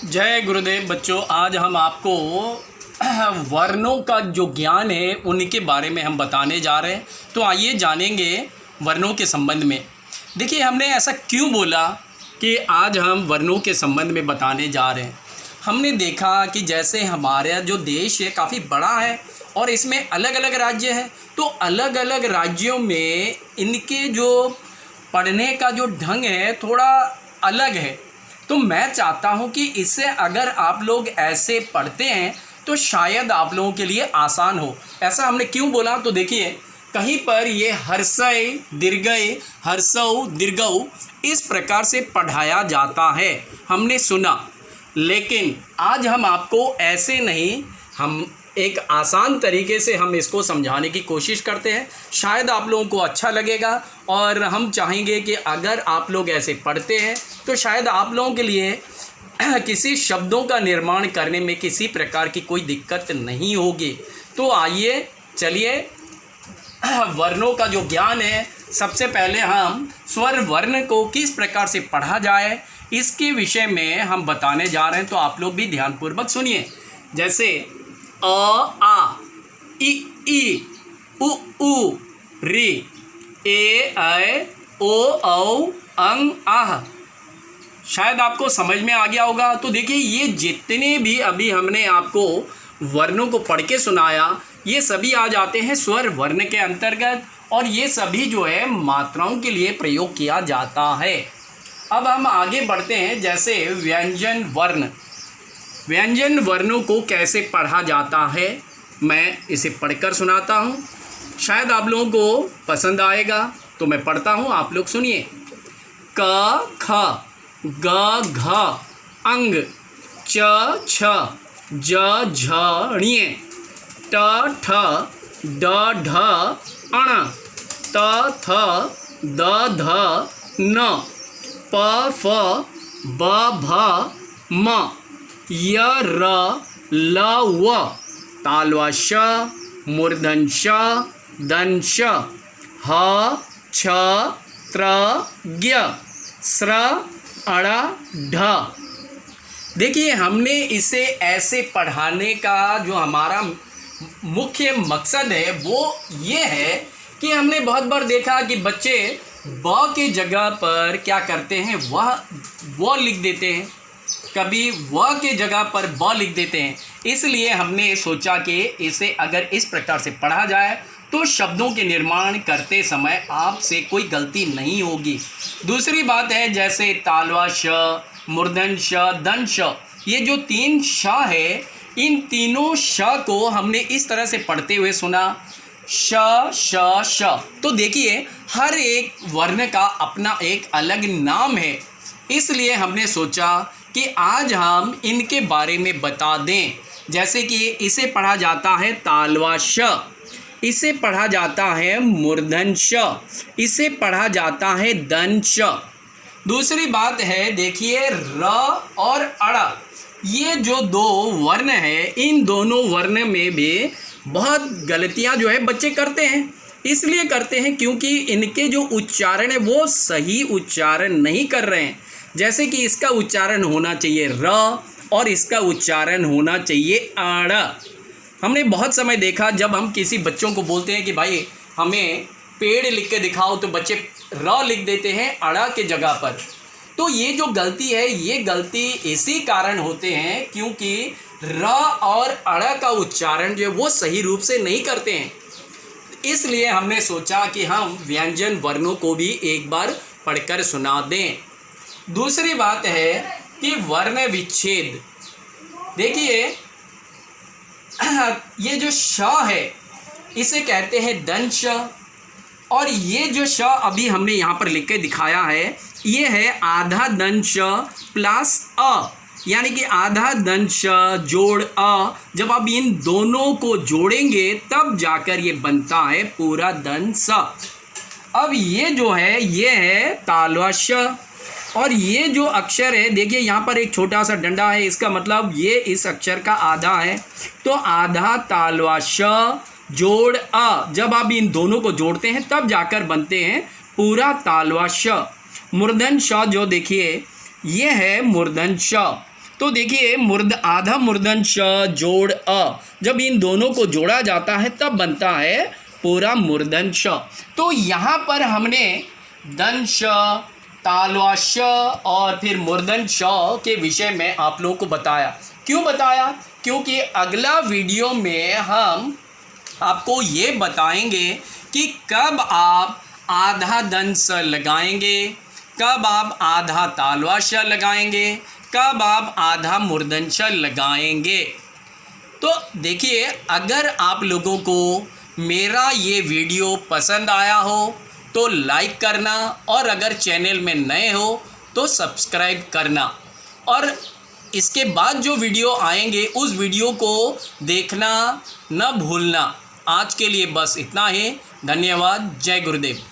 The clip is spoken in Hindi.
जय गुरुदेव बच्चों, आज हम आपको वर्णों का जो ज्ञान है उनके बारे में हम बताने जा रहे हैं। तो आइए जानेंगे वर्णों के संबंध में। देखिए, हमने ऐसा क्यों बोला कि आज हम वर्णों के संबंध में बताने जा रहे हैं। हमने देखा कि जैसे हमारा जो देश है काफ़ी बड़ा है और इसमें अलग अलग राज्य हैं, तो अलग अलग राज्यों में इनके जो पढ़ने का जो ढंग है थोड़ा अलग है। तो मैं चाहता हूं कि इससे अगर आप लोग ऐसे पढ़ते हैं तो शायद आप लोगों के लिए आसान हो। ऐसा हमने क्यों बोला, तो देखिए कहीं पर ये हर्षय दीर्घय हर्षौ दीर्घौ इस प्रकार से पढ़ाया जाता है, हमने सुना। लेकिन आज हम आपको ऐसे नहीं, हम एक आसान तरीके से हम इसको समझाने की कोशिश करते हैं। शायद आप लोगों को अच्छा लगेगा और हम चाहेंगे कि अगर आप लोग ऐसे पढ़ते हैं तो शायद आप लोगों के लिए किसी शब्दों का निर्माण करने में किसी प्रकार की कोई दिक्कत नहीं होगी। तो आइए चलिए, वर्णों का जो ज्ञान है, सबसे पहले हम स्वर वर्ण को किस प्रकार से पढ़ा जाए इसके विषय में हम बताने जा रहे हैं। तो आप लोग भी ध्यानपूर्वक सुनिए। जैसे अ आ इ ई उ ऊ री ए ऐ ओ औ अंग आह। शायद आपको समझ में आ गया होगा। तो देखिए, ये जितने भी अभी हमने आपको वर्णों को पढ़ के सुनाया, ये सभी आ जाते हैं स्वर वर्ण के अंतर्गत और ये सभी जो है मात्राओं के लिए प्रयोग किया जाता है। अब हम आगे बढ़ते हैं। जैसे व्यंजन वर्ण, व्यंजन वर्णों को कैसे पढ़ा जाता है, मैं इसे पढ़कर सुनाता हूँ। शायद आप लोगों को पसंद आएगा, तो मैं पढ़ता हूँ, आप लोग सुनिए। क ख ग घ अंग च छ ज झ ण्य ट ठ ड ढ अण त थ द ध न प फ ब भ म य र ल व तालवा श मूर्धन श दन श ह छ त्र ज्ञ स्र अण ढ। देखिए, हमने इसे ऐसे पढ़ाने का जो हमारा मुख्य मकसद है वो ये है कि हमने बहुत बार देखा कि बच्चे ब के जगह पर क्या करते हैं, वह लिख देते हैं, कभी व के जगह पर ब लिख देते हैं। इसलिए हमने सोचा कि इसे अगर इस प्रकार से पढ़ा जाए तो शब्दों के निर्माण करते समय आपसे कोई गलती नहीं होगी। दूसरी बात है, जैसे तालवा श, मूर्धन श, दन श, ये जो तीन श है, इन तीनों श को हमने इस तरह से पढ़ते हुए सुना, श श श। तो देखिए, हर एक वर्ण का अपना एक अलग नाम है। इसलिए हमने सोचा कि आज हम इनके बारे में बता दें। जैसे कि इसे पढ़ा जाता है तालवा श, इसे पढ़ा जाता है मूर्धन श, इसे पढ़ा जाता है दन श। दूसरी बात है, देखिए र और अड़, ये जो दो वर्ण है, इन दोनों वर्ण में भी बहुत गलतियां जो है बच्चे करते हैं। इसलिए करते हैं क्योंकि इनके जो उच्चारण है वो सही उच्चारण नहीं कर रहे हैं। जैसे कि इसका उच्चारण होना चाहिए र और इसका उच्चारण होना चाहिए अड़। हमने बहुत समय देखा, जब हम किसी बच्चों को बोलते हैं कि भाई हमें पेड़ लिख के दिखाओ, तो बच्चे र लिख देते हैं अड़ा के जगह पर। तो ये जो गलती है, ये गलती इसी कारण होते हैं क्योंकि र और अड़ा का उच्चारण जो है वो सही रूप से नहीं करते हैं। इसलिए हमने सोचा कि हम व्यंजन वर्णों को भी एक बार पढ़कर सुना दें। दूसरी बात है कि वर्ण विच्छेद। देखिए, ये जो श है इसे कहते हैं दन श, और ये जो श अभी हमने यहाँ पर लिख के दिखाया है, ये है आधा दन श प्लस अ, यानी कि आधा दन श जोड़ अ। जब आप इन दोनों को जोड़ेंगे तब जाकर ये बनता है पूरा दन स। अब ये जो है ये है तालवा श, और ये जो अक्षर है, देखिए यहाँ पर एक छोटा सा डंडा है, इसका मतलब ये इस अक्षर का आधा है। तो आधा तालवा श जोड़ अ, जब आप इन दोनों को जोड़ते हैं तब जाकर बनते हैं पूरा तालवा श। मूर्धन श जो देखिए ये है मूर्धन श, तो देखिए आधा मूर्धन श जोड़ अ, जब इन दोनों को जोड़ा जाता है तब बनता है पूरा मूर्धन श। तो यहाँ पर हमने दंश, तालवा श और फिर मूर्धन श के विषय में आप लोगों को बताया। क्यों बताया? क्योंकि अगला वीडियो में हम आपको ये बताएंगे कि कब आप आधा दंश लगाएंगे, कब आप आधा तालवा श लगाएंगे, कब आप आधा मूर्धन श लगाएंगे। तो देखिए, अगर आप लोगों को मेरा ये वीडियो पसंद आया हो तो लाइक करना, और अगर चैनल में नए हो तो सब्सक्राइब करना, और इसके बाद जो वीडियो आएंगे उस वीडियो को देखना न भूलना। आज के लिए बस इतना ही। धन्यवाद। जय गुरुदेव।